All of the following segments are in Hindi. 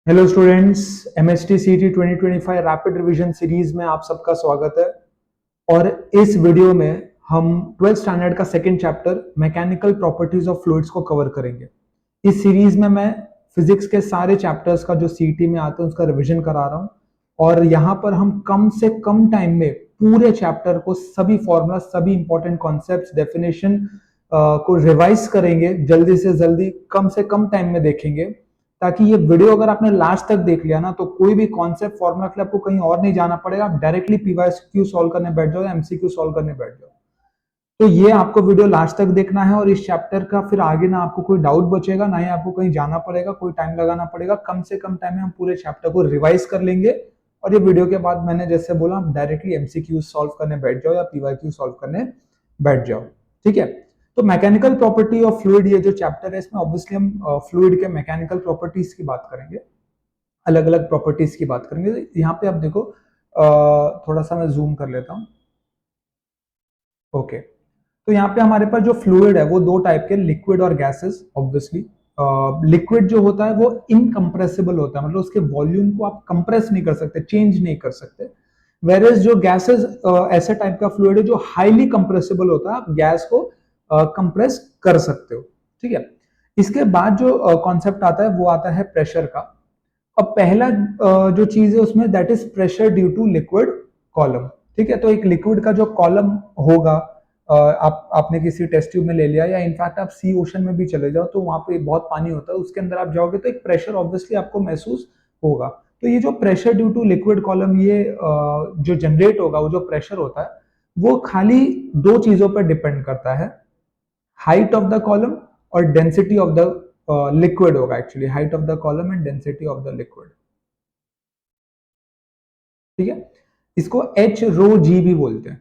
हेलो स्टूडेंट्स, एमएसटी सीटी 2025 रैपिड रिवीजन सीरीज में आप सबका स्वागत है। और इस वीडियो में हम 12th स्टैंडर्ड का second chapter mechanical properties of fluids को कवर करेंगे। इस सीरीज में मैं फिजिक्स के सारे चैप्टर्स का जो सीटी में आते हैं उसका रिवीजन करा रहा हूँ, और यहाँ पर हम कम से कम टाइम में पूरे चैप्टर को सभी फॉर्मूला, सभी इंपॉर्टेंट कॉन्सेप्ट्स, डेफिनेशन को रिवाइज करेंगे। जल्दी से जल्दी कम से कम टाइम में देखेंगे, ताकि ये वीडियो अगर आपने लास्ट तक देख लिया ना तो कोई भी कॉन्सेप्ट फॉर्मूला के लिए आपको कहीं और नहीं जाना पड़ेगा। आप डायरेक्टली पीवाईक्यू सॉल्व करने बैठ जाओ या एमसीक्यू सॉल्व करने बैठ जाओ। तो ये आपको वीडियो लास्ट तक देखना है, और इस चैप्टर का फिर आगे ना आपको कोई डाउट बचेगा, ना ही आपको कहीं जाना पड़ेगा, कोई टाइम लगाना पड़ेगा। कम से कम टाइम में हम पूरे चैप्टर को रिवाइज कर लेंगे, और ये वीडियो के बाद मैंने जैसे बोला आप डायरेक्टली एमसीक्यू सॉल्व करने बैठ जाओ या पीवाईक्यू सॉल्व करने बैठ जाओ। ठीक है, तो मैकेनिकल प्रॉपर्टी ऑफ फ्लूइड ये जो चैप्टर है, इसमें ऑब्वियसली हम फ्लूइड के मैकेनिकल प्रॉपर्टीज की बात करेंगे, अलग अलग प्रॉपर्टीज की बात करेंगे। यहाँ पे आप देखो, थोड़ा सा मैं जूम कर लेता हूँ। ओके, तो यहाँ पे हमारे पास जो फ्लूइड है वो दो टाइप के, लिक्विड और गैसेस। ऑब्वियसली लिक्विड जो होता है वो इनकम्प्रेसिबल होता है, मतलब उसके वॉल्यूम को आप कंप्रेस नहीं कर सकते, चेंज नहीं कर सकते। वेरेज जो गैसेस ऐसे टाइप का फ्लूइड है जो हाईली कंप्रेसिबल होता है, आप गैस को कंप्रेस कर सकते हो। ठीक है, इसके बाद जो कॉन्सेप्ट आता है वो आता है प्रेशर का। अब पहला जो चीज है उसमें, that is pressure due to liquid column. ठीक है, तो एक लिक्विड का जो कॉलम होगा, आपने किसी टेस्ट ट्यूब में ले लिया, या इनफैक्ट आप सी ओशन में भी चले जाओ तो वहां पे बहुत पानी होता है, उसके अंदर आप जाओगे तो एक प्रेशर ऑब्वियसली आपको महसूस होगा। तो ये जो pressure due to liquid column, ये जो जनरेट होगा, वो जो प्रेशर होता है वो खाली दो चीजों पर डिपेंड करता है, हाइट ऑफ द कॉलम और डेंसिटी ऑफ द लिक्विड होगा। Actually height of the column and density of the liquid. ठीक है, इसको एच रो जी भी बोलते हैं,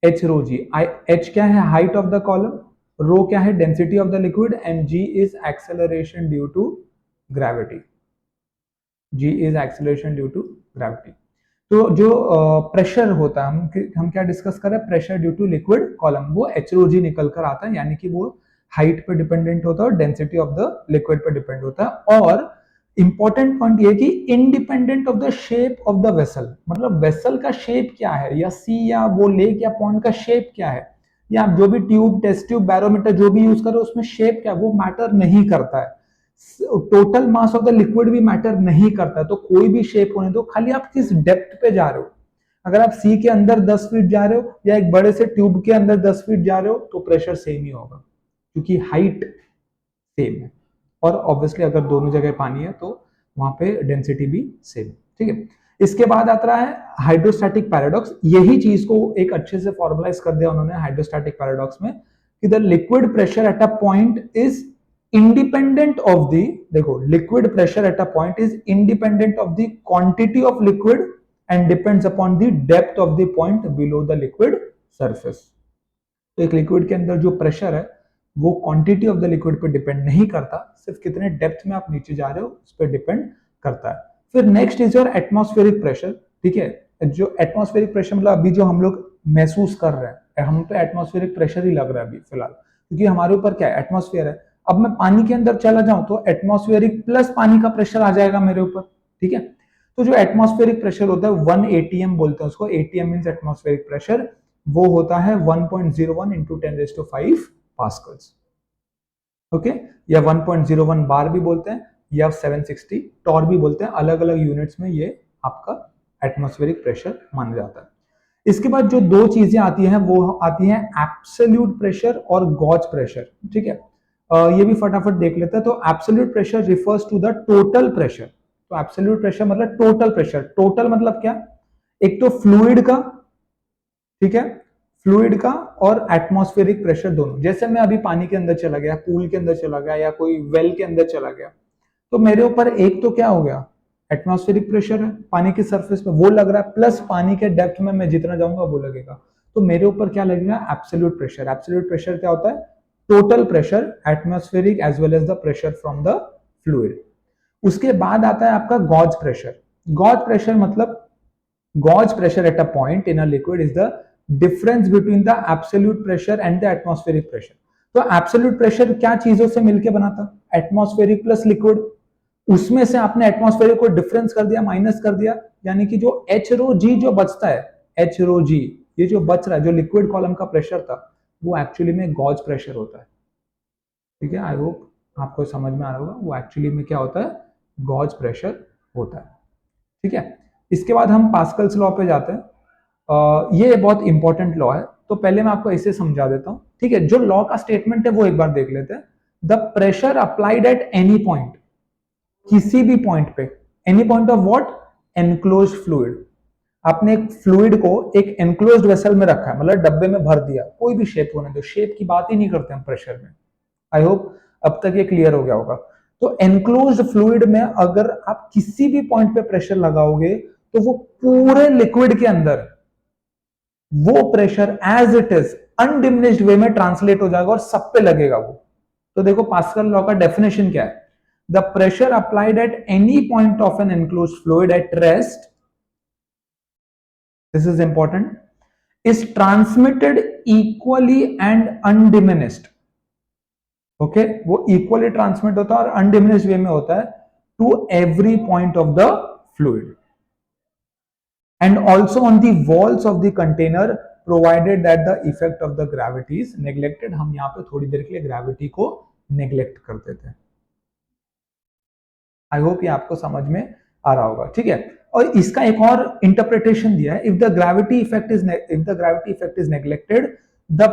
एच रो जी। एच क्या है? Height of the column. Rho क्या है? Density of the liquid. And g is acceleration due to gravity. G is acceleration due to gravity. तो जो प्रेशर होता है, हम क्या डिस्कस कर रहे हैं? Pressure due to liquid column, वो एच रो जी निकल कर आता है, यानी कि वो हाइट पे डिपेंडेंट होता है और डेंसिटी ऑफ द लिक्विड पे डिपेंड होता है। और इंपॉर्टेंट पॉइंट ये कि independent of the shape of the vessel, मतलब वेसल का शेप क्या है, या सी या वो लेक या पॉन्ड का शेप क्या है, या आप जो भी ट्यूब, टेस्ट ट्यूब, बैरोमीटर जो भी यूज करो उसमें शेप क्या है, वो मैटर नहीं करता है। Total mass of the liquid भी मैटर नहीं करता है। तो कोई भी शेप होने दो, खाली आप किस डेप्थ पे जा रहे हो। अगर आप सी के अंदर 10 फीट जा रहे हो या एक बड़े से ट्यूब के अंदर 10 फीट जा रहे हो तो प्रेशर सेम ही होगा, क्योंकि हाइट सेम है। और ऑब्वियसली अगर दोनों जगह पानी है तो वहां पे डेंसिटी भी सेम है। ठीक है, इसके बाद आता है हाइड्रोस्टैटिक पैराडॉक्स। यही चीज को एक अच्छे से फॉर्मुलाइज कर दिया उन्होंने हाइड्रोस्टैटिक पैराडॉक्स में, कि the liquid pressure at a point is independent of the, देखो, liquid pressure at a point is independent of the quantity of liquid and depends upon the depth of the point below the liquid surface. तो एक लिक्विड के अंदर जो प्रेशर है वो क्वांटिटी ऑफ द लिक्विड पे डिपेंड नहीं करता, सिर्फ कितने डेप्थ में आप नीचे जा रहे हो उस पर डिपेंड करता है। फिर next is your atmospheric pressure. ठीक है, जो एटमॉस्फेरिक प्रेशर मतलब अभी जो हम लोग महसूस कर रहे हैं, हम पे एटमॉस्फेरिक प्रेशर ही लग रहा है अभी फिलहाल, क्योंकि हमारे ऊपर क्या है? एटमॉस्फेयर है। अब मैं पानी के अंदर चला जाऊं तो एटमॉस्फेरिक प्लस पानी का प्रेशर आ जाएगा मेरे ऊपर। ठीक है, तो जो एटमॉस्फेरिक प्रेशर होता है 1 एटीएम बोलते हैं उसको। एटीएम मींस एटमॉस्फेरिक प्रेशर, वो होता है 1.01 इंटू 10⁵ पास्कल्स। ओके, या 1.01 बार भी बोलते हैं, या 760 टॉर भी बोलते हैं। अलग अलग यूनिट्स में ये आपका एटमॉस्फेरिक प्रेशर माना जाता है। इसके बाद जो दो चीजें आती हैं वो आती हैं एब्सोल्यूट प्रेशर और गॉज प्रेशर। ठीक है, ये भी फटाफट देख लेते हैं। तो absolute pressure refers to the total pressure. तो एब्सोल्यूट प्रेशर मतलब टोटल प्रेशर। टोटल मतलब क्या? एक तो फ्लूइड का, ठीक है, फ्लूइड का और एटमॉस्फेरिक प्रेशर दोनों। जैसे मैं अभी पानी के अंदर चला गया, पूल के अंदर चला गया, या कोई वेल के अंदर चला गया, तो मेरे ऊपर एक तो क्या हो गया? एटमॉस्फेरिक प्रेशर है पानी की सरफेस पे, वो लग रहा है, प्लस पानी के डेप्थ में मैं जितना जाऊंगा वो लगेगा। तो मेरे ऊपर क्या लगेगा? Absolute pressure. एब्सोल्यूट प्रेशर क्या होता है? Total pressure, atmospheric as well as the pressure from the fluid. उसके बाद आता है आपका गॉज प्रेशर। गॉज प्रेशर मतलब, gauge pressure at a point in a liquid is the difference between the absolute pressure and the atmospheric pressure। तो absolute pressure क्या चीजों से मिलके बना था? Atmospheric plus liquid. उसमें से आपने एटमॉस्फेयर को डिफरेंस कर दिया, माइनस कर दिया, यानी कि जो एच रो जी जो बचता है, एच रो जी ये जो बच रहा है, जो लिक्विड कॉलम का प्रेशर था, वो एक्चुअली में गॉज प्रेशर होता है। ठीक है, आई होप आपको समझ में आ रहा होगा, वो एक्चुअली में क्या होता है, गॉज प्रेशर होता है। ठीक है, इसके बाद हम पास्कल्स लॉ पे जाते हैं। ये बहुत इंपॉर्टेंट लॉ है, तो पहले मैं आपको ऐसे समझा देता हूं। ठीक है, जो लॉ का स्टेटमेंट है वो एक बार देख लेते हैं। The pressure applied at any point, किसी भी पॉइंट पे, any point of what, enclose fluid. आपने एक फ्लूइड को एक एनक्लोज्ड वेसल में रखा है, मतलब डब्बे में भर दिया, कोई भी शेप होने दो, शेप की बात ही नहीं करते हम प्रेशर में। आई होप अब तक ये क्लियर हो गया होगा। तो एनक्लोज्ड फ्लूइड में अगर आप किसी भी पॉइंट पे प्रेशर लगाओगे तो वो पूरे लिक्विड के अंदर वो pressure as it is undiminished way में ट्रांसलेट हो जाएगा और सब पे लगेगा वो। तो देखो पास्कल लॉ का डेफिनेशन क्या है, the pressure applied at any point of an enclosed fluid at rest, this is important, is transmitted equally and undiminished. Okay, वो इक्वली ट्रांसमिट होता है और अनडिमिनिश्ड वे में होता है to every point of the fluid and also on the walls of the container provided that the effect of the gravity is neglected. हम यहां पे थोड़ी देर के लिए ग्रेविटी को नेग्लेक्ट करते थे। आई होप ये आपको समझ में आ रहा होगा। ठीक है, और इसका एक और इंटरप्रिटेशन दिया है, if the gravity effect is neglected, the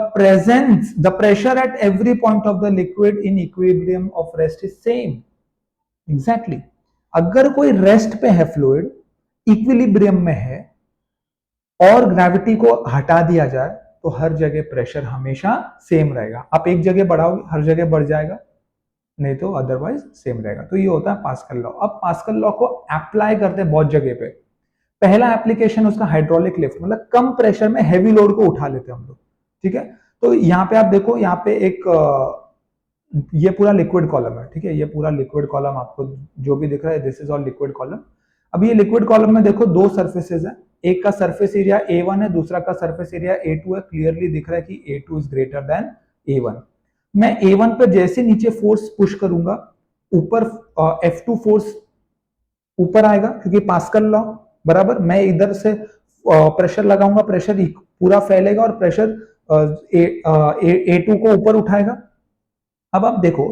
pressure at every point of the liquid in equilibrium of rest is same. Exactly. अगर कोई रेस्ट पे है फ्लूइड, इक्विलिब्रियम में है, और ग्रेविटी को हटा दिया जाए तो हर जगह प्रेशर हमेशा सेम रहेगा। आप एक जगह बढ़ाओगे हर जगह बढ़ जाएगा, नहीं तो अदरवाइज सेम रहेगा। तो ये होता है पास्कल लॉ। अब पास्कल लॉ को अप्लाई करते हैं बहुत जगह पे। पहला एप्लीकेशन उसका हाइड्रोलिक लिफ्ट, मतलब कम प्रेशर में हैवी लोड को उठा लेते हैं हम लोग। ठीक है, तो यहाँ पे आप देखो, यहाँ पे एक ये पूरा लिक्विड कॉलम है। ठीक है, ये पूरा लिक्विड कॉलम आपको जो भी दिख रहा है, this is all liquid column. अब ये लिक्विड कॉलम में देखो दो सर्फेसेस है, एक का सरफेस एरिया A1 है, दूसरा का सरफेस एरिया A2 है। क्लियरली दिख रहा है कि A2 is greater than A1। मैं A1 पे जैसे नीचे फोर्स पुश करूंगा, ऊपर F2 फोर्स ऊपर आएगा, क्योंकि पास्कल लॉ बराबर। मैं इधर से प्रेशर लगाऊंगा, प्रेशर पूरा फैलेगा और प्रेशर A2 को ऊपर उठाएगा। अब आप देखो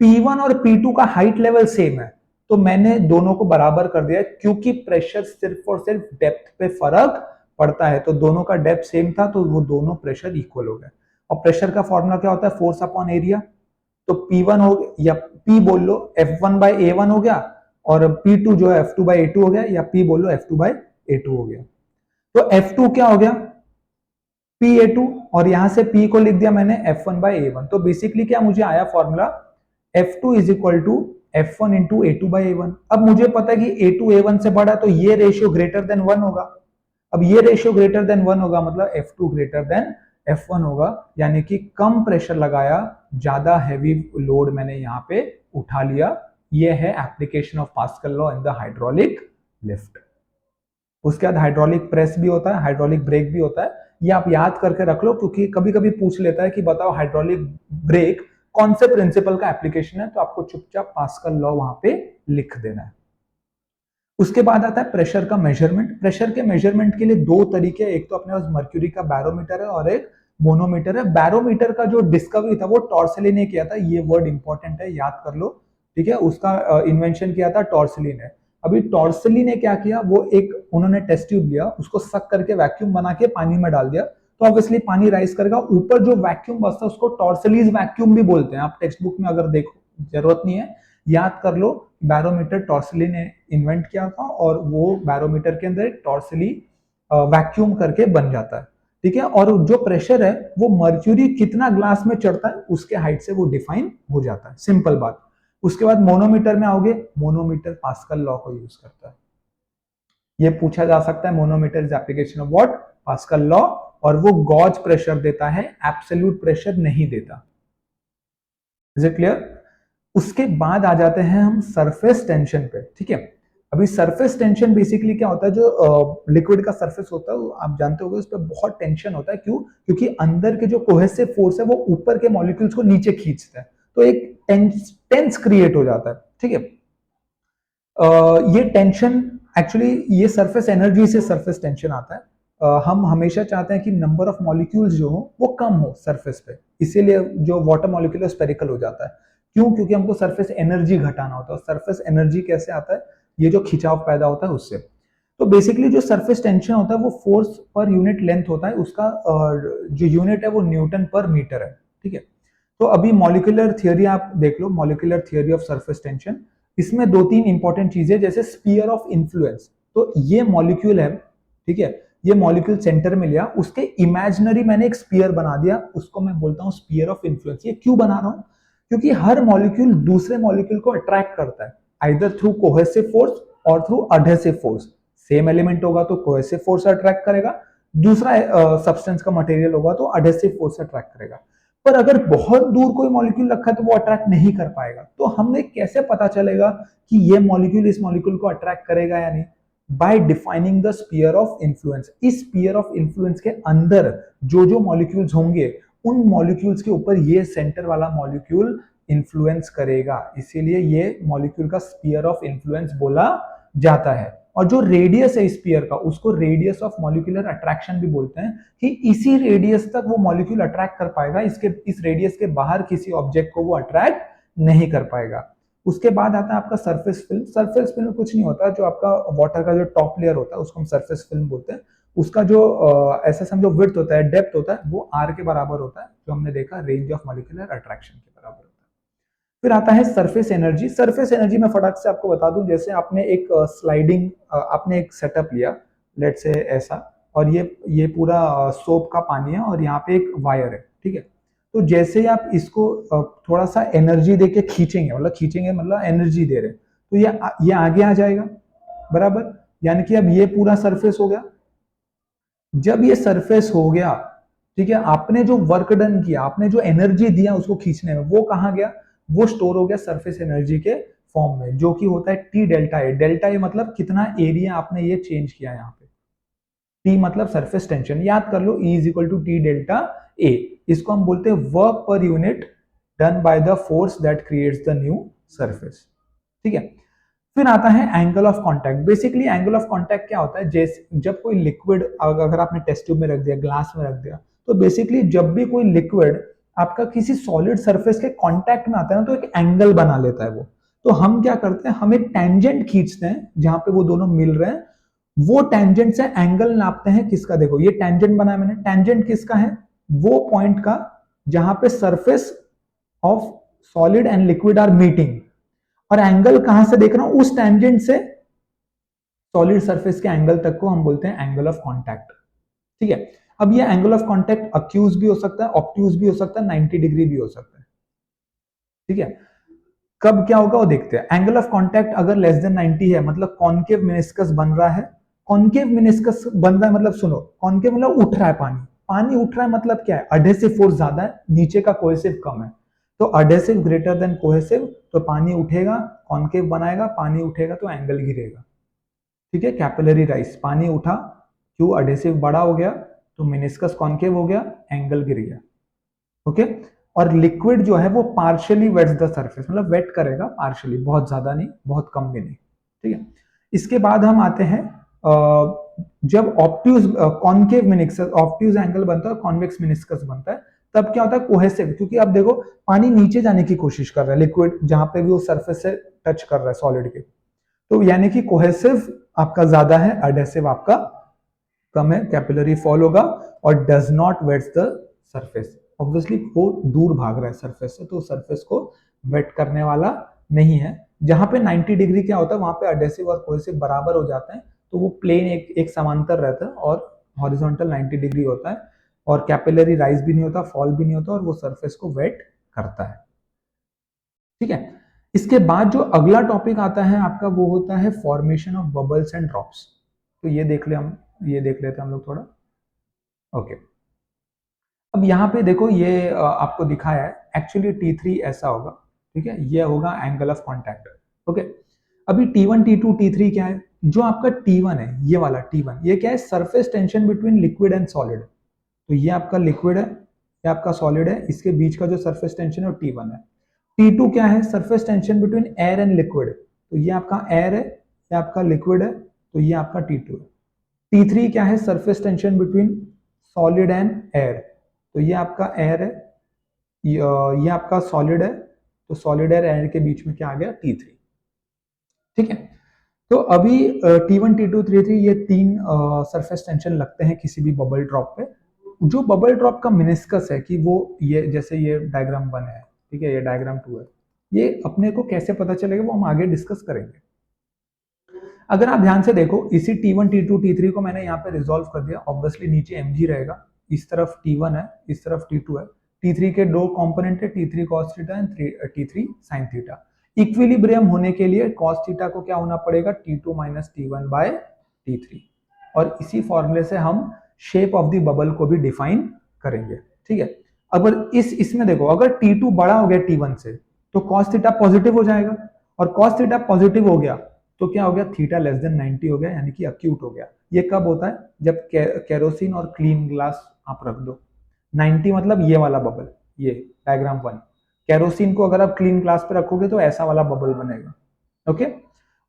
P1 और P2 का हाइट लेवल सेम है, तो मैंने दोनों को बराबर कर दिया, क्योंकि प्रेशर सिर्फ और सिर्फ डेप्थ पे फर्क पड़ता है। तो दोनों का डेप्थ सेम था, तो वो दोनों प्रेशर इक्वल हो गए। और प्रेशर का फॉर्मूला क्या होता है, फोर्स अपॉन एरिया। तो P1 हो गया, या P बोल लो F1 बाय A1 हो गया, और P2 जो है F2 बाय A2 हो गया, या P बोल लो F2 बाय A2 हो गया। तो F2 क्या हो गया, PA2, और यहां से P को लिख दिया मैंने F1 बाय A1। तो बेसिकली क्या मुझे आया formula, F2 is equal to F1 into A2 by A1। अब मुझे पता है कि A2 A1 से बड़ा, तो ये रेशियो ग्रेटर देन 1 होगा। अब ये रेशियो ग्रेटर देन 1 होगा, मतलब F2 ग्रेटर देन F1 होगा, यानी कि कम प्रेशर लगाया, ज्यादा हैवी लोड मैंने यहाँ पे उठा लिया। ये है application of pascal law in the hydraulic lift. उसके बाद हाइड्रोलिक प्रेस भी होता है, हाइड्रोलिक ब्रेक भी होता है। ये आप याद करके रख लो, क्योंकि कभी कभी पूछ लेता है कि बताओ हाइड्रोलिक ब्रेक कौन से प्रिंसिपल का एप्लीकेशन है, तो आपको चुपचाप पास्कल लॉ वहां पे लिख देना है। उसके बाद आता है प्रेशर का मेजरमेंट। प्रेशर के मेजरमेंट के लिए दो तरीके, एक तो अपने पास मर्क्यूरी का बैरोमीटर है और एक मोनोमीटर है। बैरोमीटर का जो डिस्कवरी था वो टॉर्सली ने किया था, ये वर्ड इंपॉर्टेंट है, याद कर लो। ठीक है, उसका इन्वेंशन किया था टॉर्सली ने। अभी टॉर्सली ने क्या किया, वो एक उन्होंने टेस्ट ट्यूब लिया, उसको सक करके वैक्यूम बना के पानी में डाल दिया, तो ऑब्वियसली पानी राइज करेगा। ऊपर जो वैक्यूम बचता है उसको टॉर्सलीज वैक्यूम भी बोलते हैं। आप टेक्स्ट बुक में अगर देखो, जरूरत नहीं है, याद कर लो। बैरोमीटर टॉर्सली ने इन्वेंट किया था, और वो बैरोमीटर के अंदर टॉर्सली वैक्यूम करके बन जाता है। ठीक है, और जो प्रेशर है वो मर्क्यूरी कितना ग्लास में चढ़ता है उसके हाइट से वो डिफाइन हो जाता है, सिंपल बात। उसके बाद मोनोमीटर में आओगे, मोनोमीटर पास्कल लॉ को यूज करता है। ये पूछा जा सकता है, manometer is application of what, pascal law, और वो गॉज प्रेशर देता है, एब्सोल्यूट प्रेशर नहीं देता। Is it clear? उसके बाद आ जाते हैं हम सरफेस टेंशन पे। ठीक है, अभी सरफेस टेंशन बेसिकली क्या होता है, जो लिक्विड का सरफेस होता है, आप जानते होंगे, उस पर बहुत टेंशन होता है। क्यों? क्योंकि अंदर के जो कोहेसिव फोर्स है वो ऊपर के मॉलिक्यूल्स को नीचे खींचता है, तो एक टेंस क्रिएट हो जाता है। ठीक है, ये टेंशन एक्चुअली ये सरफेस एनर्जी से सरफेस टेंशन आता है। हम हमेशा चाहते हैं कि नंबर ऑफ मॉलिक्यूल्स जो हो वो कम हो सरफेस पे, इसीलिए जो वाटर मॉलिक्यूल है स्पेरिकल हो जाता है। क्यों? क्योंकि हमको सरफेस एनर्जी घटाना होता है। सरफेस एनर्जी कैसे आता है? ये जो खिंचाव पैदा होता है उससे। तो बेसिकली जो सरफेस टेंशन होता है वो फोर्स पर यूनिट लेंथ होता है, उसका जो यूनिट है वो न्यूटन पर मीटर है। ठीक है, तो अभी मॉलिक्यूलर थियरी आप देख लो, molecular theory of surface tension. इसमें दो तीन इंपॉर्टेंट चीजें, जैसे स्पीयर ऑफ इन्फ्लुएंस। तो ये मॉलिक्यूल है, ठीक है, ये मॉलिक्यूल सेंटर में लिया, उसके इमेजिनरी मैंने एक स्पीयर बना दिया, उसको मैं बोलता हूं स्पीयर ऑफ इन्फ्लुएंस। ये क्यों बना रहा हूं? क्योंकि हर मॉलिक्यूल दूसरे मॉलिक्यूल को अट्रैक्ट करता है, आइदर थ्रू कोहेसिव फोर्स और through adhesive force. Same element होगा तो कोहेसिव फोर्स अट्रैक्ट करेगा, दूसरा सब्सटेंस का मटेरियल होगा तो अडहेसिव फोर्स अट्रैक्ट करेगा। पर अगर बहुत दूर कोई मॉलिक्यूल रखा है तो वो अट्रैक्ट नहीं कर पाएगा। तो हमें कैसे पता चलेगा कि ये मॉलिक्यूल इस मॉलिक्यूल को अट्रैक्ट करेगा या नहीं? By defining the sphere of influence. इस स्पीयर ऑफ इन्फ्लुएंस के अंदर जो जो मॉलिक्यूल्स होंगे उन मॉलिक्यूल्स के ऊपर ये सेंटर वाला मॉलिक्यूल इन्फ्लुएंस करेगा, इसीलिए ये मॉलिक्यूल का स्पीयर ऑफ इन्फ्लुएंस बोला जाता है। और जो रेडियस है स्पीयर का उसको रेडियस ऑफ मॉलिक्यूलर अट्रैक्शन भी बोलते हैं, कि इसी रेडियस तक वो मॉलिक्यूल अट्रैक्ट कर पाएगा, इसके इस रेडियस के बाहर किसी ऑब्जेक्ट को वो अट्रैक्ट नहीं कर पाएगा। उसके बाद आता है आपका सरफेस फिल्म। सरफेस फिल्म कुछ नहीं होता, जो आपका वाटर का जो टॉप लेयर होता है उसको हम सरफेस फिल्म बोलते हैं। उसका जो ऐसा समझो विड्थ होता है, डेप्थ होता है, वो आर के बराबर होता है, जो हमने देखा रेंज ऑफ मॉलिक्यूलर अट्रैक्शन के बराबर होता है। फिर आता है सरफेस एनर्जी। सरफेस एनर्जी में फटाक से आपको बता दूं, जैसे आपने एक स्लाइडिंग आपने एक सेटअप लिया, लेट से ऐसा, और ये पूरा सोप का पानी है और यहाँ पे एक वायर है, ठीक है। तो जैसे ही आप इसको थोड़ा सा एनर्जी देके खींचेंगे, मतलब खींचेंगे मतलब एनर्जी दे रहे, तो ये आगे आ जाएगा, बराबर। यानी कि अब ये पूरा सरफेस हो गया। जब ये सरफेस हो गया, ठीक है, आपने जो वर्क डन किया, आपने जो एनर्जी दिया उसको खींचने में, वो कहां गया? वो स्टोर हो गया सरफेस एनर्जी के फॉर्म में, जो कि होता है T delta A. Delta A मतलब कितना एरिया आपने ये चेंज किया यहाँ पे। टी मतलब सरफेस टेंशन, याद कर लो, E is equal to T delta A. इसको हम बोलते हैं work per unit done by the force that creates the new surface, ठीक है। फिर आता है angle of contact. Basically angle of contact क्या होता है? जैसे जब कोई लिक्विड अगर आपने टेस्ट ट्यूब में रख दिया, ग्लास में रख दिया, तो बेसिकली जब भी कोई लिक्विड आपका किसी सॉलिड सरफेस के कांटेक्ट में आता है ना, तो एक एंगल बना लेता है वो। तो हम क्या करते हैं, हम एक टेंजेंट खींचते हैं जहां पे वो दोनों मिल रहे हैं, वो टेंजेंट से एंगल नापते हैं। किसका? देखो ये टेंजेंट बनाया मैंने, टेंजेंट किसका है? वो पॉइंट का जहां पे surface of solid and liquid are meeting. और एंगल कहां से देख रहा हूं? उस टेंजेंट से सॉलिड सरफेस के एंगल तक को हम बोलते हैं एंगल ऑफ कांटेक्ट, ठीक है। अब ये एंगल ऑफ कांटेक्ट अक्यूज भी हो सकता है, ऑब्ट्यूज भी हो सकता है, 90 डिग्री भी हो सकता है, ठीक है। कब क्या होगा वो देखते हैं। एंगल ऑफ कांटेक्ट अगर लेस देन 90 है, मतलब कॉनकेव मेनिस्कस बन रहा है। कॉनकेव मेनिस्कस बन रहा है मतलब, सुनो, कॉनकेव मतलब उठ रहा है पानी, पानी उठ रहा है मतलब क्या है? अडहेसिव फोर्स ज्यादा है, नीचे का कोहेसिव कम है। तो अडहेसिव ग्रेटर देन कोहेसिव, तो पानी उठेगा, कॉनकेव बनाएगा, पानी उठेगा तो एंगल गिरेगा, ठीक है। कैपिलरी राइज, पानी उठा, क्यों? अडहेसिव बड़ा हो गया, तो मेनिस्कस कॉनकेव हो गया, एंगल गिर गया, ओके। और लिक्विड जो है वो पार्शियली वेट्स द सरफेस, मतलब वेट करेगा पार्शियली, बहुत ज्यादा नहीं, बहुत कम भी नहीं, ठीक है। इसके बाद हम आते हैं जब obtuse concave meniscus, obtuse angle बनता है, कॉन्वेक्स मेनिस्कस बनता है, तब क्या होता है? कोहेसिव, क्योंकि अब देखो पानी नीचे जाने की कोशिश कर रहा है, लिक्विड जहां पे भी वो सरफेस से टच कर रहा है सॉलिड के, तो यानी कि कोहेसिव आपका ज्यादा है, अडहेसिव आपका कम है, कैपिलरी फॉल होगा और does not wets the surface. Obviously वो दूर भाग रहा है सरफेस से, तो सरफेस को वेट करने वाला नहीं है। जहां पे 90 डिग्री क्या होता है, वहां पे अडहेसिव और कोहेसिव बराबर हो जाते हैं, तो वो प्लेन एक समांतर रहता है और हॉरिजॉन्टल 90 डिग्री होता है, और कैपिलरी राइज भी नहीं होता, फॉल भी नहीं होता, और वो सरफेस को वेट करता है, ठीक है। इसके बाद जो अगला टॉपिक आता है आपका, वो होता है formation of bubbles and drops. तो ये देख लेते हैं हम लोग थोड़ा, ओके। अब यहाँ पे देखो, ये आपको दिखाया है, एक्चुअली T3 ऐसा होगा, ठीक है, ये होगा एंगल ऑफ कांटेक्ट, ओके। अभी T1 T2 T3 क्या है? जो आपका T1 है, ये वाला T1, ये क्या है? Surface tension between liquid and solid. तो ये आपका लिक्विड है, ये आपका सॉलिड है, इसके बीच का जो सरफेस टेंशन है वो T1 है। T2 क्या है? Surface tension between air and liquid. तो ये आपका एयर है, ये आपका लिक्विड है, तो ये आपका T2 है। T3 क्या है? Surface tension between solid and air, तो ये आपका एयर है, ये आपका सॉलिड है, तो सॉलिड एयर के बीच में क्या आ गया? T3। ठीक है, तो अभी T1 T2 T3 ये तीन सरफेस टेंशन लगते हैं किसी भी बबल ड्रॉप पे। जो बबल ड्रॉप का मिनिस्कस है कि वो ये जैसे ये डायग्राम 1 है, ठीक है, ये डायग्राम 2 है, ये अपने को कैसे पता चलेगा वो हम आगे डिस्कस करेंगे। अगर आप ध्यान से देखो, इसी T1 T2 T3 को मैंने यहाँ पे रिजोल्व कर दिया। ऑब्वियसली नीचे mg रहेगा, इस तरफ T1 है, इस तरफ T2 है। T3 के दो कंपोनेंट है, T3 cos theta and T3 sin theta. Equilibrium होने के लिए cos थीटा को क्या होना पड़ेगा? T2 minus T1 bye T3। और इसी फॉर्मूले से हम शेप ऑफ द बबल को भी डिफाइन करेंगे। ठीक है, अगर इसमें देखो, अगर T2 बड़ा हो गया T1 से तो cos थीटा पॉजिटिव हो जाएगा, और cos थीटा पॉजिटिव हो गया तो क्या हो गया? थीटा लेस देन 90 हो गया, यानी कि अक्यूट हो गया। ये कब होता है? जब केरोसिन और क्लीन ग्लास आप रख दो। 90 मतलब ये वाला बबल, ये डायग्राम 1। केरोसिन को अगर आप क्लीन ग्लास पे रखोगे तो ऐसा वाला बबल बनेगा। ओके,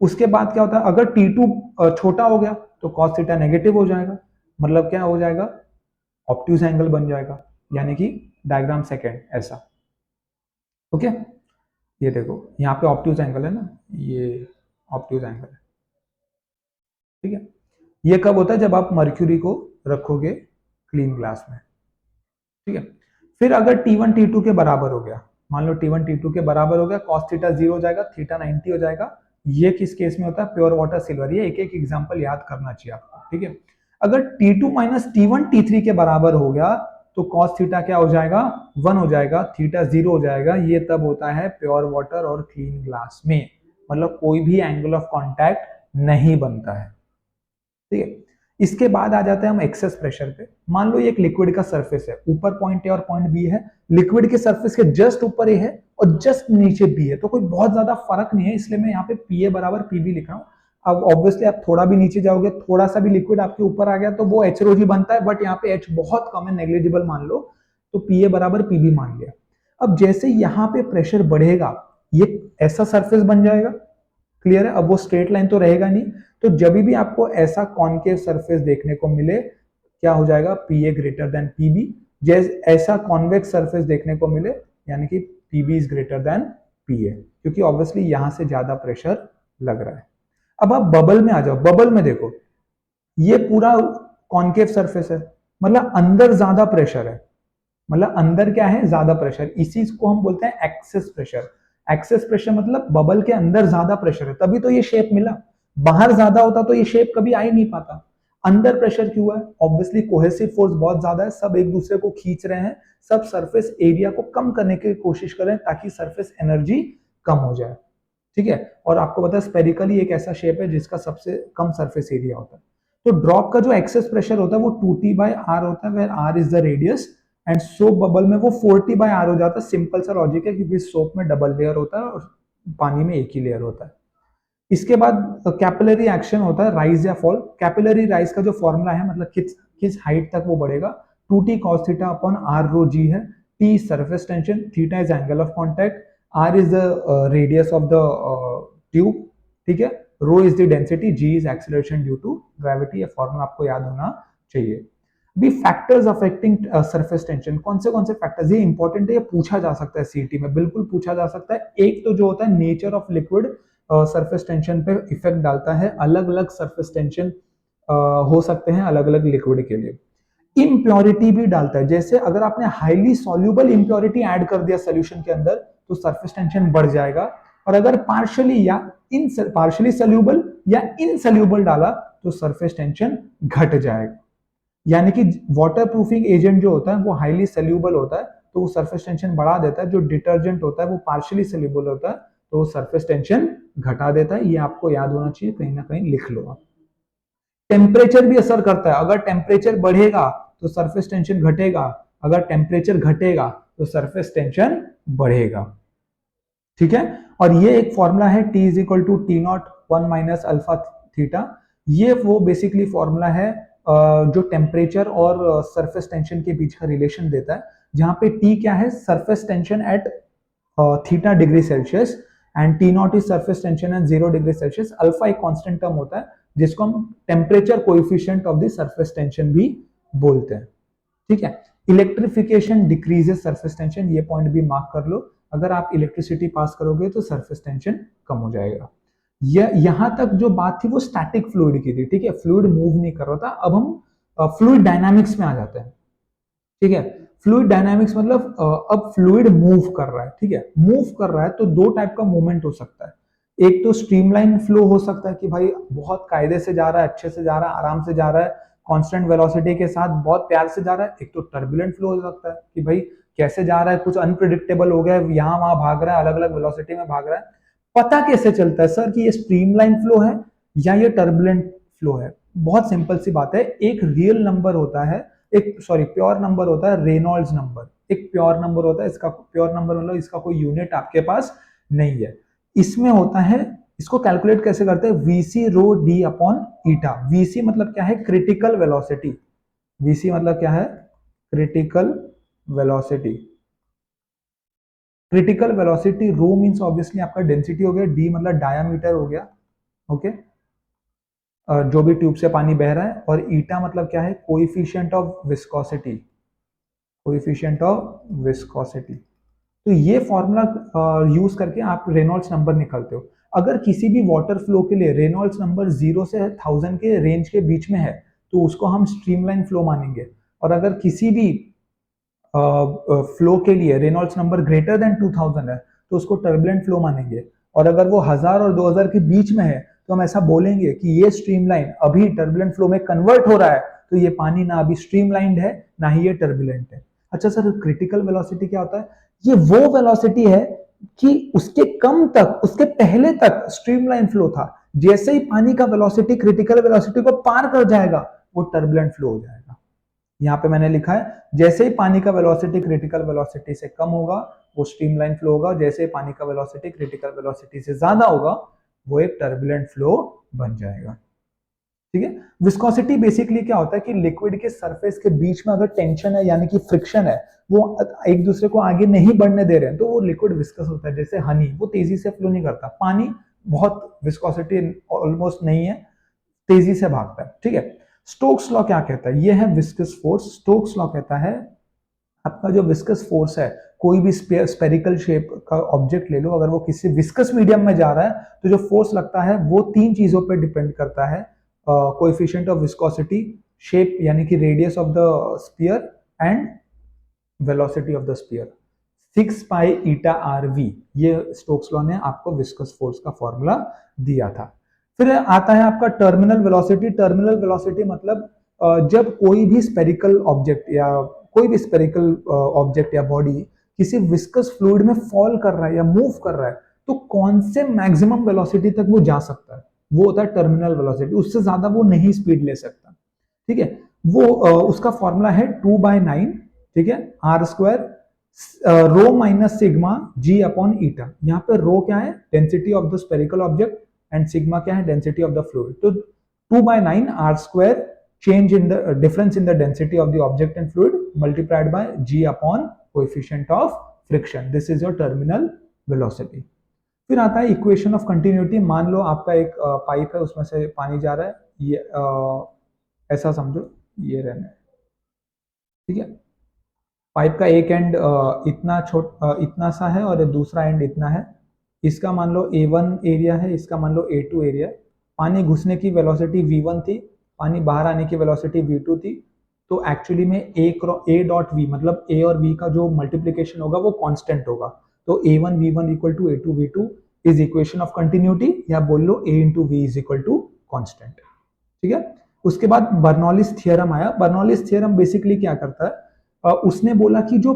उसके बाद क्या होता है? अगर T2 छोटा हो गया तो cos थीटा नेगेटिव हो जाएगा, मतलब क्या हो जाएगा? ऑब्ट्यूज एंगल बन जाएगा, यानी कि डायग्राम सेकेंड ऐसा। ओके, ये देखो यहाँ पे ऑब्ट्यूज एंगल है ना, ये ऑब्ट्यूज एंगल है। ठीक है, ये कब होता है? जब आप मर्क्यूरी को रखोगे क्लीन ग्लास में। ठीक है, फिर अगर T1 T2 के बराबर हो गया, मान लो T1 T2 के बराबर हो गया, cos थीटा 0 हो जाएगा, थीटा 90 हो जाएगा। ये किस केस में होता है? Pure water silver. ये एक एक एग्जांपल याद करना चाहिए आपको। ठीक है, अगर T2 माइनस T1 T3 के बराबर हो गया तो cos थीटा क्या हो जाएगा? 1 हो जाएगा, थीटा 0 हो जाएगा। ये तब होता है प्योर वाटर और क्लीन ग्लास में, मतलब कोई भी एंगल ऑफ कॉन्टैक्ट नहीं बनता है। ठीक है, इसके बाद आ जाते हैं हम एक्सेस प्रेशर पे। मान लो ये एक लिक्विड का सरफेस है, ऊपर पॉइंट ए और पॉइंट बी है, लिक्विड के सरफेस के जस्ट ऊपर ए है और जस्ट नीचे बी है, तो कोई बहुत ज्यादा फर्क नहीं है, इसलिए मैं यहाँ पे पीए बराबर पीबी लिख रहा हूँ। अब ऑब्वियसली आप थोड़ा भी नीचे जाओगे, थोड़ा सा भी लिक्विड आपके ऊपर आ गया तो वो एच ही बनता है, बट यहाँ पे एच बहुत कम है, नेग्लिजिबल मान लो, तो पीए बराबर पीबी मान लिया। अब जैसे यहाँ पे प्रेशर बढ़ेगा, ये ऐसा सरफेस बन जाएगा। क्लियर है? अब वो स्ट्रेट लाइन तो रहेगा नहीं, तो जब भी आपको ऐसा कॉनकेव सरफेस देखने को मिले, क्या हो जाएगा? पीए ग्रेटर देन पीबी। जैसे ऐसा कॉन्वेक्स सरफेस देखने को मिले, यानी कि पीबी इज ग्रेटर देन पीए, क्योंकि ऑब्वियसली यहां से ज्यादा प्रेशर लग रहा है। अब आप बबल में आ जाओ। बबल में देखो, ये पूरा कॉनकेव सरफेस है, मतलब अंदर ज्यादा प्रेशर है, मतलब अंदर क्या है? ज्यादा प्रेशर। इसी को हम बोलते हैं एक्सेस प्रेशर। एक्सेस प्रेशर मतलब बबल के अंदर ज्यादा प्रेशर है, तभी तो ये शेप मिला। बाहर ज्यादा होता तो ये शेप कभी आ ही नहीं पाता। अंदर प्रेशर क्यों है? ऑब्वियसली कोहेसिव फोर्स बहुत ज्यादा है, सब एक दूसरे को खींच रहे हैं, सब सरफेस एरिया को कम करने की कोशिश कर रहे हैं ताकि सरफेस एनर्जी कम हो जाए। ठीक है, और आपको पता है स्पेरिकली एक ऐसा शेप है जिसका सबसे कम सरफेस एरिया होता है। तो ड्रॉप का जो एक्सेस प्रेशर होता है वो 2T/r होता है, where r is the radius, and soap bubble में वो 4T/r हो जाता है। सिंपल सा लॉजिक है, क्योंकि सोप में डबल लेयर होता है और पानी में एक ही लेयर होता है। इसके बाद कैपिलरी एक्शन होता है, राइज या फॉल। कैपिलरी राइज का जो फॉर्मूला है, मतलब किस हाइट तक वो बढ़ेगा, 2T cos theta upon r rho g है। T surface tension, theta is angle of contact, r is the radius of the tube. ठीक है, rho is the density, g is acceleration due to gravity. ये फॉर्मूला आपको याद होना चाहिए। भी फैक्टर्स अफेक्टिंग सरफेस टेंशन, कौन से फैक्टर्स? ये इंपॉर्टेंट है, ये पूछा जा सकता है सीटी में, बिल्कुल पूछा जा सकता है। एक तो जो होता है nature of liquid surface tension पे इफेक्ट डालता है, अलग अलग सरफेस टेंशन हो सकते हैं अलग अलग लिक्विड के लिए। इम्प्योरिटी भी डालता है, जैसे अगर आपने हाईली सॉल्यूबल इम्प्योरिटी ऐड कर दिया सोल्यूशन के अंदर तो सरफेस टेंशन बढ़ जाएगा, और अगर पार्शियली सॉल्यूबल या इनसॉल्यूबल डाला तो सरफेस टेंशन घट जाएगा। यानी कि वाटर प्रूफिंग एजेंट जो होता है वो हाईली सॉल्यूबल होता है तो वो सरफेस टेंशन बढ़ा देता है, जो डिटर्जेंट होता है वो पार्शियली सॉल्यूबल होता है तो वो सरफेस टेंशन घटा देता है। ये आपको याद होना चाहिए, कहीं ना कहीं लिख लो आप। टेम्परेचर भी असर करता है, अगर टेम्परेचर बढ़ेगा तो सरफेस टेंशन घटेगा, अगर टेम्परेचर घटेगा तो सरफेस टेंशन बढ़ेगा। ठीक है, और ये एक फॉर्मूला है T is equal to T naught 1 minus alpha theta. ये वो बेसिकली फॉर्मूला है जो टेम्परेचर और सरफेस टेंशन के बीच का रिलेशन देता है, जहां पे T क्या है? Surface tension at theta degree Celsius, and T not is surface tension and 0 degree Celsius. Alpha एक कांस्टेंट टर्म होता है जिसको हम temperature coefficient of the surface tension भी बोलते हैं, ठीक है। इलेक्ट्रिफिकेशन डिक्रीजेस सरफेस टेंशन, ये पॉइंट भी मार्क कर लो, अगर आप इलेक्ट्रिसिटी पास करोगे तो सरफेस टेंशन कम हो जाएगा। यहां तक जो बात थी वो स्टैटिक फ्लूइड की थी, ठीक है, फ्लूइड मूव नहीं कर रहा था। अब हम फ्लूइड डायनामिक्स में आ जाते हैं, ठीक है। फ्लूइड डायनामिक्स मतलब अब फ्लूइड मूव कर रहा है, ठीक है। मूव कर रहा है तो दो टाइप का मूवमेंट हो सकता है, एक तो स्ट्रीमलाइन फ्लो हो सकता है कि भाई बहुत कायदे से जा रहा है, अच्छे से जा रहा है, आराम से जा रहा है, कांस्टेंट वेलोसिटी के साथ बहुत प्यार से जा रहा है। एक तो टर्बुलेंट फ्लो हो सकता है कि भाई कैसे जा रहा है, कुछ अनप्रिडिक्टेबल हो गया है, यहाँ वहां भाग रहा है, अलग अलग वेलोसिटी में भाग रहा है। पता कैसे चलता है सर कि ये स्ट्रीमलाइन फ्लो है या ये टर्बुलेंट फ्लो है? बहुत सिंपल सी बात है, एक रियल नंबर होता है, एक सॉरी प्योर नंबर होता है रेनॉल्ड्स नंबर, एक प्योर नंबर होता है, इसका प्योर नंबर मतलब इसका कोई यूनिट आपके पास नहीं है। इसमें होता है, इसको कैलकुलेट कैसे करते हैं, वीसी रो डी अपॉन ईटा। वीसी मतलब क्या है, क्रिटिकल वेलोसिटी। वीसी मतलब क्या है, क्रिटिकल वेलोसिटी। क्रिटिकल वेलोसिटी, रो मींस ऑब्वियसली आपका डेंसिटी हो गया, डी मतलब डायामीटर हो गया, ओके, जो भी ट्यूब से पानी बह रहा है, और ईटा मतलब क्या है, coefficient of viscosity, coefficient of viscosity. तो ये फॉर्मूला यूज करके आप रेनॉल्ड्स नंबर निकालते हो। अगर किसी भी वाटर फ्लो के लिए रेनॉल्ड्स नंबर 0 से 1000 के रेंज के बीच में है तो उसको हम स्ट्रीमलाइन फ्लो मानेंगे, और अगर किसी भी फ्लो के लिए रेनॉल्ड्स नंबर ग्रेटर देन 2000 है तो उसको टर्बुलेंट फ्लो मानेंगे, और अगर वो 1000 और 2000 के बीच में है तो हम ऐसा बोलेंगे कि ये स्ट्रीमलाइन अभी टर्बुलेंट फ्लो में कन्वर्ट हो रहा है, तो ये पानी ना अभी स्ट्रीमलाइंड है ना ही ये टर्बुलेंट है। अच्छा सर, क्रिटिकल वेलोसिटी क्या होता है? ये वो वेलोसिटी है कि उसके कम तक, उसके पहले तक स्ट्रीमलाइन फ्लो था, जैसे ही पानी का वेलोसिटी क्रिटिकल वेलोसिटी को पार कर जाएगा वो टर्बुलेंट फ्लो हो जाएगा। यहां पे मैंने लिखा है, जैसे ही पानी का वेलोसिटी क्रिटिकल वेलोसिटी से कम होगा वो स्ट्रीमलाइन फ्लो होगा, जैसे ही पानी का वेलोसिटी क्रिटिकल वेलोसिटी से ज्यादा होगा वो एक टर्बुलेंट फ्लो बन जाएगा, ठीक है। विस्कोसिटी बेसिकली क्या होता है कि लिक्विड के सरफेस के बीच में अगर टेंशन है यानी कि फ्रिक्शन है, वो एक दूसरे को आगे नहीं बढ़ने दे रहे हैं, तो वो लिक्विड विस्कस होता है। जैसे हनी, वो तेजी से फ्लो नहीं करता, पानी बहुत विस्कोसिटी ऑलमोस्ट नहीं है, तेजी से भागता है, ठीक है। स्टोक्स लॉ क्या कहता है, ये है विस्कस फोर्स। स्टोक्स लॉ कहता है आपका जो विस्कस फोर्स है, कोई भी स्पेरिकल शेप का ऑब्जेक्ट ले लो, अगर वो किसी विस्कस मीडियम में जा रहा है तो जो फोर्स लगता है वो तीन चीजों पर डिपेंड करता है, कोएफिशिएंट ऑफ विस्कोसिटी, शेप यानी कि radius of the sphere, and velocity of the sphere. 6 pi eta r v, ये स्टोक्स लॉ ने आपको विस्कस फोर्स का फॉर्मूला दिया था। फिर आता है आपका टर्मिनल वेलोसिटी। टर्मिनल वेलोसिटी मतलब जब कोई भी स्पेरिकल ऑब्जेक्ट या कोई भी स्पेरिकल ऑब्जेक्ट या बॉडी किसी विस्कस फ्लूइड में फॉल कर रहा है या मूव कर रहा है तो कौन से मैक्सिमम वेलोसिटी तक वो जा सकता है, वो होता है टर्मिनल वेलोसिटी। उससे ज्यादा वो नहीं स्पीड ले सकता, ठीक है। वो उसका फॉर्मूला है 2/9, ठीक है, r square rho minus sigma g upon eta. यहाँ पे रो क्या है, density of the spherical object, and sigma क्या है, डेंसिटी ऑफ द फ्लूइड। तो 2/9 r square change in the difference in the density of the object and fluid multiplied by g upon coefficient of friction. This is your terminal velocity. फिर आता है इक्वेशन ऑफ कंटिन्यूटी। मान लो आपका एक पाइप है, उसमें से पानी जा रहा है, ये ऐसा समझो, ये रहना है, ठीक है। पाइप का एक एंड इतना सा है और दूसरा एंड इतना है। इसका मान लो A1 एरिया है, इसका मान लो A2 एरिया। पानी घुसने की वेलोसिटी V1 थी, पानी बाहर आने की वेलोसिटी V2 थी। तो एक्चुअली में A डॉट V मतलब A और V का जो मल्टीप्लीकेशन होगा वो कांस्टेंट होगा। तो A1 V1 equal to A2 V2 is equation of continuity, या बोल लो A into V is equal to constant, ठीक है। उसके बाद बर्नौलिस थियरम आया। बर्नौलिस थियरम बेसिकली क्या करता है, उसने बोला कि जो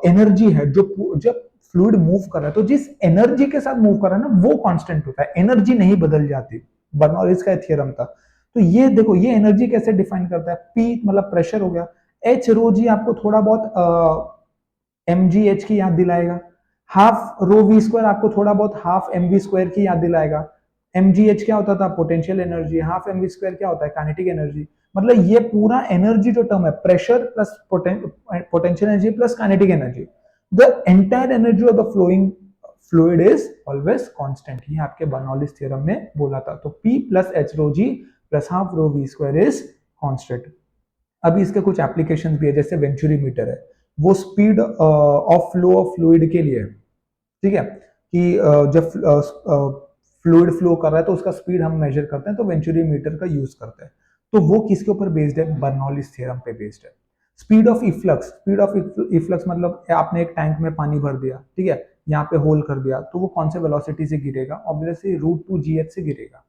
एनर्जी है, जो जब फ्लूइड मूव कर रहा है तो जिस एनर्जी के साथ मूव कर रहा है ना वो कांस्टेंट होता है, एनर्जी नहीं बदल जाती। बर्नौलिस का थियरम था। तो ये देखो, ये एनर्जी कैसे डिफाइन करता है, पी मतलब प्रेशर हो गया, एच रो जी आपको थोड़ा बहुत mgh की याद दिलाएगा, हाफ रो वी स्क्वायर आपको थोड़ा बहुत हाफ mv स्क्वायर की याद दिलाएगा। mgh क्या होता था, potential energy, half mv square क्या होता है, काइनेटिक एनर्जी। मतलब ये पूरा एनर्जी जो टर्म है, pressure plus potential energy plus kinetic energy, the entire energy of the fluid is always constant, ये आपके बर्नौलीज थ्योरम ने बोला था। तो P plus h rho g plus half rho v square is constant. अभी इसके कुछ एप्लीकेशन भी है, जैसे वेंचुरी मीटर है, वो speed of flow of fluid के लिए, ठीक है, कि जब फ्लूइड फ्लो कर रहा है तो उसका स्पीड हम मेजर करते हैं, तो वेंचुरी मीटर का यूज करते हैं। तो वो किसके ऊपर बेस्ड है? बर्नौलीज थ्योरम पे बेस्ड है। Speed of efflux, speed of efflux मतलब आपने एक टैंक में पानी भर दिया, ठीक है, यहाँ पे होल कर दिया, तो वो कौन से वेलोसिटी से गिरेगा? ऑब्वियसली √2gh से गिरेगा।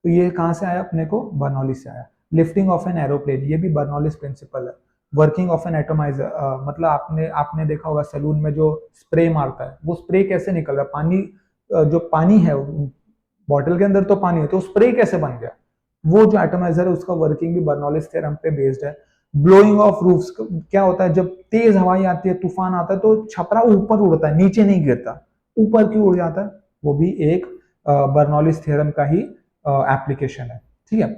तो ये कहाँ से आया अपने को? बर्नौलीज से आया। लिफ्टिंग ऑफ एन एरोप्लेन, ये भी बर्नौलीज प्रिंसिपल है। वर्किंग ऑफ एन एटोमाइजर, मतलब आपने आपने देखा होगा सैलून में जो स्प्रे मारता है, वो स्प्रे कैसे निकल रहा है? पानी, जो पानी है बॉटल के अंदर तो पानी है, तो स्प्रे कैसे बन गया? वो जो एटोमाइजर है उसका वर्किंग भी बर्नौलीज थ्योरम पे बेस्ड है। ब्लोइंग ऑफ रूफ्स, क्या होता है जब तेज हवाएं आती है, तूफान आता है, तो छपरा ऊपर उड़ता है, नीचे नहीं गिरता, ऊपर क्यों उड़ जाता है? वो भी एक बर्नौलीज थ्योरम का ही एप्लीकेशन है, ठीक है।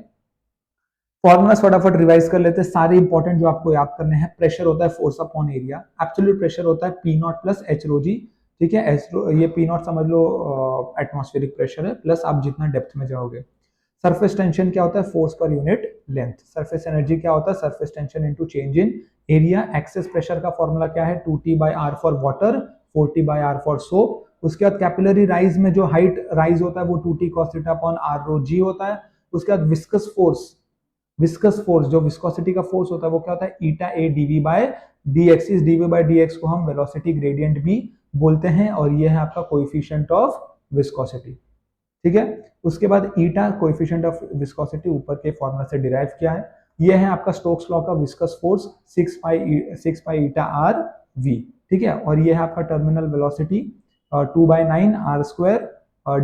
फॉर्मूलास फटाफट रिवाइज कर लेते हैं, सारे इंपॉर्टेंट जो आपको याद करने हैं। प्रेशर होता है force upon area, absolute pressure होता है P not plus h rho जी, ठीक है। ये P नॉट समझ लो एटमॉस्फेरिक प्रेशर है, प्लस आप जितना डेप्थ में जाओगे। सरफेस टेंशन क्या होता है? Force per unit length. Surface energy क्या होता है? Surface tension into change in area. Excess pressure का फॉर्मूला क्या है? 2T/R for water, 4T/R for soap. उसके बाद कैपिलरी राइज में जो हाइट राइज होता है वो 2T cos theta upon R rho जी होता है। उसके बाद विस्कस फोर्स, विस्कस फोर्स जो विस्कोसिटी का फोर्स होता है वो क्या होता है? ईटा ए डीवी बाय dx। इस dv बाय dx को हम वेलोसिटी ग्रेडियंट भी बोलते हैं, और ये है आपका कोएफिशिएंट ऑफ विस्कोसिटी, ठीक है। उसके बाद ईटा कोएफिशिएंट ऑफ विस्कोसिटी ऊपर के फॉर्मूला से डिराइव किया है। ये है आपका स्टोक्स लॉ का viscous force 6 pi eta r v, ठीक है। और ये है आपका terminal velocity 2/9 r square,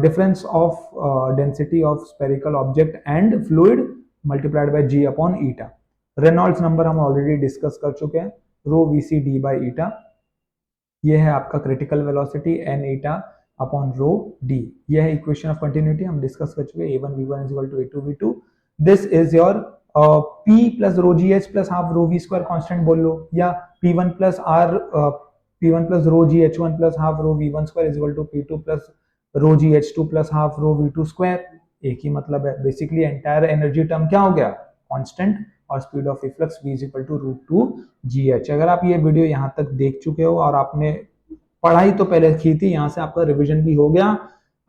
difference of density of spherical object and fluid multiplied by g upon eta. Reynolds number हम ऑलरेडी डिस्कस कर चुके हैं, rho v c d by eta. ये है आपका critical velocity n eta upon rho d. ये है इक्वेशन ऑफ कंटिन्यूटी, हम डिस्कस कर चुके हैं। a1 v1 is equal to a2 v2। This is your p plus rho g h plus half rho v square constant बोल लो, या p1 plus r p1 plus rho g h one plus half rho v one square is equal to p2 plus rho g h two plus half rho v two square. एक ही मतलब है बेसिकली। एंटायर एनर्जी टर्म क्या हो गया? कांस्टेंट। और speed of efflux v is equal to √2gh। अगर आप ये वीडियो यहाँ तक देख चुके हो और आपने पढ़ाई तो पहले की थी, यहाँ से आपका रिवीजन भी हो गया,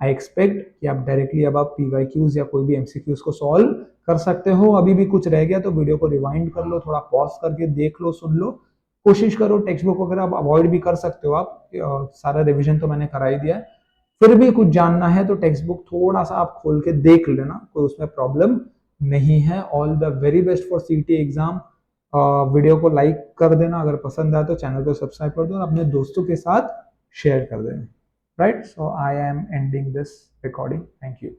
आई एक्सपेक्ट कि आप डायरेक्टली अब आप पीवाईक्यूज या कोई भी एमसीक्यूज को सॉल्व कर सकते हो। अभी भी कुछ रह गया तो वीडियो को रिवाइंड कर लो, थोड़ा पॉज करके देख लो, सुन लो, कोशिश करो। टेक्स्ट बुक वगैरह आप अवॉइड भी कर सकते हो, आप सारा रिविजन तो मैंने करा ही दिया है। फिर भी कुछ जानना है तो टेक्स्ट बुक थोड़ा सा आप खोल के देख लेना, कोई उसमें प्रॉब्लम नहीं है। All the very best for सीटी एग्जाम। वीडियो को लाइक कर देना, अगर पसंद आए तो चैनल को सब्सक्राइब कर दो और अपने दोस्तों के साथ शेयर कर देना। Right, so I am ending this recording. Thank you.